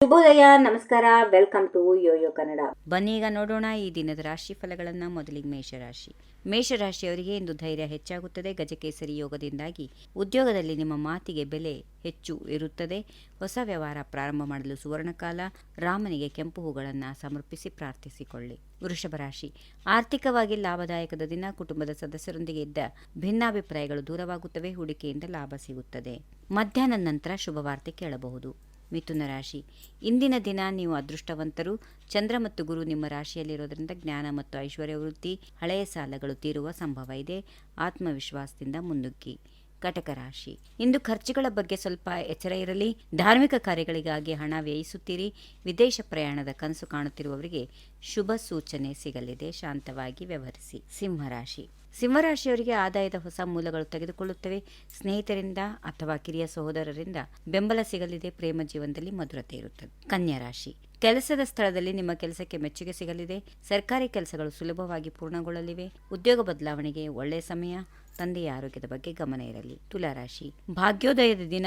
ಶುಭೋದಯ, ನಮಸ್ಕಾರ, welcome to Yoyo Kannada. ಬನ್ನಿ ಈಗ ನೋಡೋಣ ಈ ದಿನದ ರಾಶಿ ಫಲಗಳನ್ನು. ಮೊದಲಿಗೆ ಮೇಷರಾಶಿ. ಮೇಷರಾಶಿಯವರಿಗೆ ಇಂದು ಧೈರ್ಯ ಹೆಚ್ಚಾಗುತ್ತದೆ. ಗಜಕೇಸರಿ ಯೋಗದಿಂದಾಗಿ ಉದ್ಯೋಗದಲ್ಲಿ ನಿಮ್ಮ ಮಾತಿಗೆ ಬೆಲೆ ಹೆಚ್ಚು ಇರುತ್ತದೆ. ಹೊಸ ವ್ಯವಹಾರ ಪ್ರಾರಂಭ ಮಾಡಲು ಸುವರ್ಣಕಾಲ. ರಾಮನಿಗೆ ಕೆಂಪು ಹೂಗಳನ್ನು ಸಮರ್ಪಿಸಿ ಪ್ರಾರ್ಥಿಸಿಕೊಳ್ಳಿ. ವೃಷಭ ರಾಶಿ. ಆರ್ಥಿಕವಾಗಿ ಲಾಭದಾಯಕದ ದಿನ. ಕುಟುಂಬದ ಸದಸ್ಯರೊಂದಿಗೆ ಇದ್ದ ಭಿನ್ನಾಭಿಪ್ರಾಯಗಳು ದೂರವಾಗುತ್ತವೆ. ಹೂಡಿಕೆಯಿಂದ ಲಾಭ ಸಿಗುತ್ತದೆ. ಮಧ್ಯಾಹ್ನದ ನಂತರ ಶುಭವಾರ್ತೆ ಕೇಳಬಹುದು. ಮಿಥುನ ರಾಶಿ. ಇಂದಿನ ದಿನ ನೀವು ಅದೃಷ್ಟವಂತರು. ಚಂದ್ರ ಮತ್ತು ಗುರು ನಿಮ್ಮ ರಾಶಿಯಲ್ಲಿರೋದ್ರಿಂದ ಜ್ಞಾನ ಮತ್ತು ಐಶ್ವರ್ಯ ವೃದ್ಧಿ. ಹಳೆಯ ಸಾಲಗಳು ತೀರುವ ಸಂಭವ ಇದೆ. ಆತ್ಮವಿಶ್ವಾಸದಿಂದ ಮುನ್ನುಗ್ಗಿ. ಕಟಕ ರಾಶಿ. ಇಂದು ಖರ್ಚುಗಳ ಬಗ್ಗೆ ಸ್ವಲ್ಪ ಎಚ್ಚರ ಇರಲಿ. ಧಾರ್ಮಿಕ ಕಾರ್ಯಗಳಿಗಾಗಿ ಹಣ ವ್ಯಯಿಸುತ್ತೀರಿ. ವಿದೇಶ ಪ್ರಯಾಣದ ಕನಸು ಕಾಣುತ್ತಿರುವವರಿಗೆ ಶುಭ ಸೂಚನೆ ಸಿಗಲಿದೆ. ಶಾಂತವಾಗಿ ವ್ಯವಹರಿಸಿ. ಸಿಂಹರಾಶಿ. ಸಿಂಹರಾಶಿಯವರಿಗೆ ಆದಾಯದ ಹೊಸ ಮೂಲಗಳು ತೆಗೆದುಕೊಳ್ಳುತ್ತವೆ. ಸ್ನೇಹಿತರಿಂದ ಅಥವಾ ಕಿರಿಯ ಸಹೋದರರಿಂದ ಬೆಂಬಲ ಸಿಗಲಿದೆ. ಪ್ರೇಮ ಜೀವನದಲ್ಲಿ ಮಧುರತೆ ಇರುತ್ತದೆ. ಕನ್ಯಾ ರಾಶಿ. ಕೆಲಸದ ಸ್ಥಳದಲ್ಲಿ ನಿಮ್ಮ ಕೆಲಸಕ್ಕೆ ಮೆಚ್ಚುಗೆ ಸಿಗಲಿದೆ. ಸರ್ಕಾರಿ ಕೆಲಸಗಳು ಸುಲಭವಾಗಿ ಪೂರ್ಣಗೊಳ್ಳಲಿವೆ. ಉದ್ಯೋಗ ಬದಲಾವಣೆಗೆ ಒಳ್ಳೆಯ ಸಮಯ. ತಂದೆಯ ಆರೋಗ್ಯದ ಬಗ್ಗೆ ಗಮನ ಇರಲಿ. ತುಲಾರಾಶಿ. ಭಾಗ್ಯೋದಯದ ದಿನ.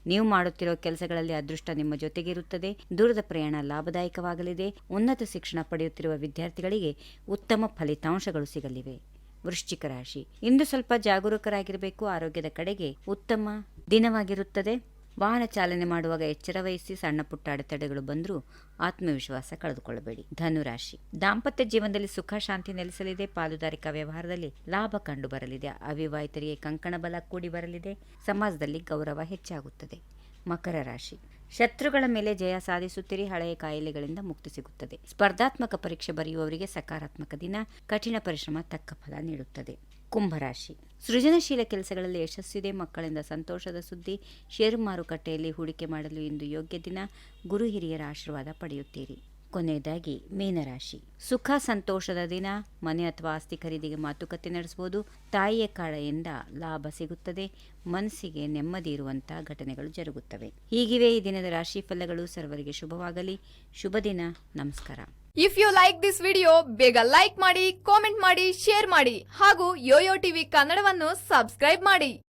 ನೀವು ಮಾಡುತ್ತಿರುವ ಕೆಲಸಗಳಲ್ಲಿ ಅದೃಷ್ಟ ನಿಮ್ಮ ಜೊತೆಗಿರುತ್ತದೆ. ದೂರದ ಪ್ರಯಾಣ ಲಾಭದಾಯಕವಾಗಲಿದೆ. ಉನ್ನತ ಶಿಕ್ಷಣ ಪಡೆಯುತ್ತಿರುವ ವಿದ್ಯಾರ್ಥಿಗಳಿಗೆ ಉತ್ತಮ ಫಲಿತಾಂಶಗಳು ಸಿಗಲಿವೆ. ವೃಶ್ಚಿಕ ರಾಶಿ. ಇಂದು ಸ್ವಲ್ಪ ಜಾಗರೂಕರಾಗಿರಬೇಕು. ಆರೋಗ್ಯದ ಕಡೆಗೆ ಉತ್ತಮ ದಿನವಾಗಿರುತ್ತದೆ. ವಾಹನ ಚಾಲನೆ ಮಾಡುವಾಗ ಎಚ್ಚರ ವಹಿಸಿ. ಸಣ್ಣ ಪುಟ್ಟ ಅಡೆತಡೆಗಳು ಬಂದರೂ ಆತ್ಮವಿಶ್ವಾಸ ಕಳೆದುಕೊಳ್ಳಬೇಡಿ. ಧನುರಾಶಿ. ದಾಂಪತ್ಯ ಜೀವನದಲ್ಲಿ ಸುಖ ಶಾಂತಿ ನೆಲೆಸಲಿದೆ. ಪಾಲುದಾರಿಕಾ ವ್ಯವಹಾರದಲ್ಲಿ ಲಾಭ ಕಂಡು ಬರಲಿದೆ. ಅವಿವಾಹಿತರಿಗೆ ಕಂಕಣ ಬಲ ಕೂಡಿ ಬರಲಿದೆ. ಸಮಾಜದಲ್ಲಿ ಗೌರವ ಹೆಚ್ಚಾಗುತ್ತದೆ. ಮಕರ ರಾಶಿ. ಶತ್ರುಗಳ ಮೇಲೆ ಜಯ ಸಾಧಿಸುತ್ತೀರಿ. ಹಳೆಯ ಕಾಯಿಲೆಗಳಿಂದ ಮುಕ್ತಿ ಸಿಗುತ್ತದೆ. ಸ್ಪರ್ಧಾತ್ಮಕ ಪರೀಕ್ಷೆ ಬರೆಯುವವರಿಗೆ ಸಕಾರಾತ್ಮಕ ದಿನ. ಕಠಿಣ ಪರಿಶ್ರಮ ತಕ್ಕ ಫಲ ನೀಡುತ್ತದೆ. ಕುಂಭರಾಶಿ. ಸೃಜನಶೀಲ ಕೆಲಸಗಳಲ್ಲಿ ಯಶಸ್ಸಿದೆ. ಮಕ್ಕಳಿಂದ ಸಂತೋಷದ ಸುದ್ದಿ. ಷೇರು ಮಾರುಕಟ್ಟೆಯಲ್ಲಿ ಹೂಡಿಕೆ ಮಾಡಲು ಇಂದು ಯೋಗ್ಯ ದಿನ. ಗುರು ಹಿರಿಯರ ಆಶೀರ್ವಾದ ಪಡೆಯುತ್ತೀರಿ. ಕೊನೆಯದಾಗಿ ಮೀನರಾಶಿ. ಸುಖ ಸಂತೋಷದ ದಿನ. ಮನೆ ಅಥವಾ ಆಸ್ತಿ ಖರೀದಿಗೆ ಮಾತುಕತೆ ನಡೆಸಬಹುದು. ತಾಯಿಯ ಕಡೆಯಿಂದ ಲಾಭ ಸಿಗುತ್ತದೆ. ಮನಸ್ಸಿಗೆ ನೆಮ್ಮದಿ ಇರುವಂತಹ ಘಟನೆಗಳು ಜರುಗುತ್ತವೆ. ಹೀಗಿವೆ ಈ ದಿನದ ರಾಶಿ ಫಲಗಳು. ಸರ್ವರಿಗೆ ಶುಭವಾಗಲಿ. ಶುಭ ದಿನ. ನಮಸ್ಕಾರ. If you like this video, ಬೇಗ ಲೈಕ್ ಮಾಡಿ, ಕಾಮೆಂಟ್ ಮಾಡಿ, ಶೇರ್ ಮಾಡಿ ಹಾಗೂ ಯೋಯೋ ಟಿವಿ ಕನ್ನಡವನ್ನು ಸಬ್ಸ್ಕ್ರೈಬ್ ಮಾಡಿ.